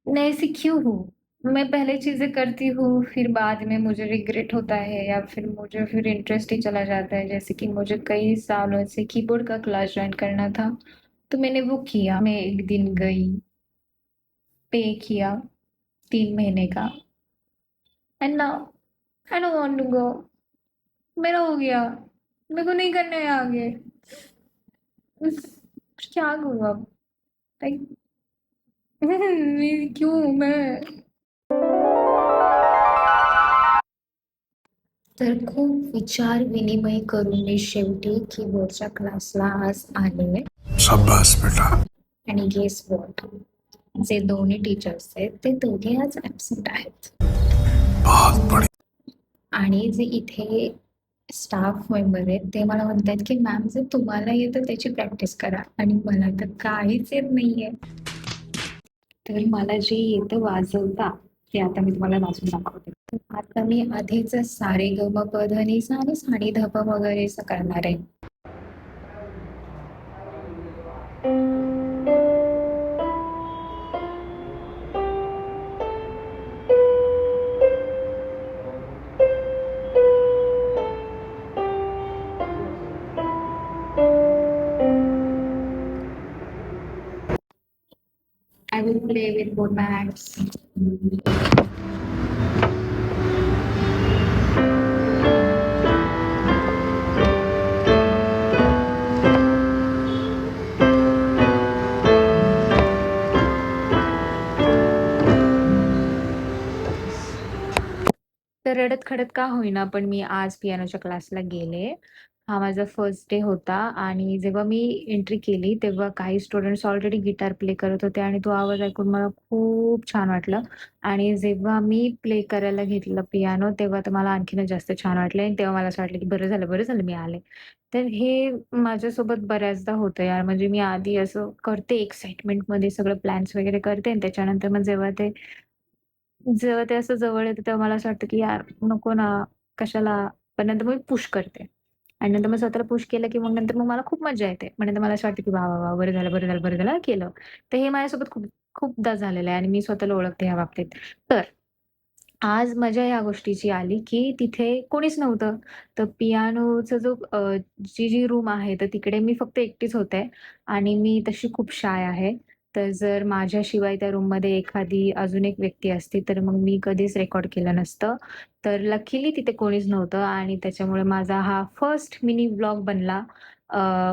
मैं ऐसी क्यों हूँ? मैं पहले चीज़ें करती हूँ, फिर बाद में मुझे रिग्रेट होता है या फिर मुझे फिर इंटरेस्ट ही चला जाता है। जैसे कि मुझे कई सालों से कीबोर्ड का क्लास जॉइन करना था, तो मैंने वो किया। मैं एक दिन गई, पे किया 3 महीने का and now I don't want to go. मेरा हो गया, मेरे को नहीं करना है आगे। उस क्या करूँ अब? लाइक क्यों मैं? तर खूप विचार विनिमय करून मी शेवटी कीबोर्डच्या क्लासला आज आले. शाबास बेटा. आणि गेस व्हॉट? जे दोन्ही टीचर्स आहेत ते दोघे आज ॲब्सेंट आहेत. बहुत बढिया. आणि जे इथे स्टाफ मेंबर आहेत ते मला म्हणतात की मॅम जे तुम्हाला येतं त्याची प्रॅक्टिस करा आणि मला तर काहीच येत नाहीये. तर मला जे येतं वाजवता ते आता मी तुम्हाला वाजवून दाखवते. तर आता मी आधीच सा रे ग म प ध नि सा आणि सा नी ध प वगैरेचं करणार आहे. I will play with both my hands. तर रडत-खडत का होईना, पण मी आज पियानोच्या क्लासला गेले. हा माझा फर्स्ट डे होता आणि जेव्हा मी एंट्री केली, तेव्हा काही स्टुडंट्स ऑलरेडी गिटार प्ले करत होते आणि तो आवाज ऐकून मला खूप छान वाटलं आणि जेव्हा मी प्ले करायला घेतलं पियानो, तेव्हा तर मला आणखीनच जास्त छान वाटलं आणि तेव्हा मला असं वाटलं, की बरं झालं मी आले. तर हे माझ्यासोबत बऱ्याचदा होतं यार, म्हणजे मी आधी असं करते एक्साइटमेंटमध्ये सगळं प्लॅन्स वगैरे करते आणि त्याच्यानंतर मग जेव्हा ते असं जवळ येतं तेव्हा मला असं वाटतं, की यार नको ना, कशाला? पण नंतर मग मी पुश करते आणि नंतर मग स्वतःला पुश केलं, की मग नंतर मला खूप मज्जा येते. मग नंतर मला असं वाटतं, की वाह, वाह, वाह! बरं झालं केलं. तर हे माझ्यासोबत खूपदा झालेलं आहे आणि मी स्वतःला ओळखते ह्या बाबतीत. तर आज मजा या गोष्टीची आली, की तिथे कोणीच नव्हतं. तर पियानोचा जी रूम आहे, तर तिकडे मी फक्त एकटीच होते आणि मी तशी खूप शाय आहे. तर जर माझ्याशिवाय त्या रूममध्ये एखादी अजून एक व्यक्ती असती, तर मग मी कधीच रेकॉर्ड केलं नसतं. तर लकीली तिथे कोणीच नव्हतं आणि त्याच्यामुळे माझा हा फर्स्ट मिनी व्लॉग बनला.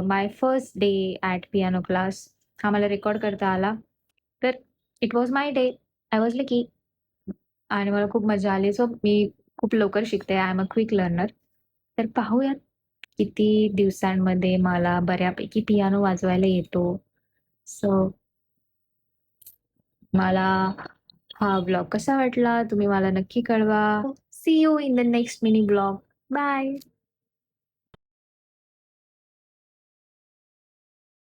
My first day at piano class हा मला रेकॉर्ड करता आला. तर it was my day. I was lucky. आणि मला खूप मजा आली. सो मी खूप लवकर शिकते. I am a quick learner. तर पाहूयात किती दिवसांमध्ये मला बऱ्यापैकी पियानो वाजवायला येतो. सो मला हा व्लॉग कसा वाटला तुम्ही मला नक्की कळवा. See you in the next mini vlog. Bye.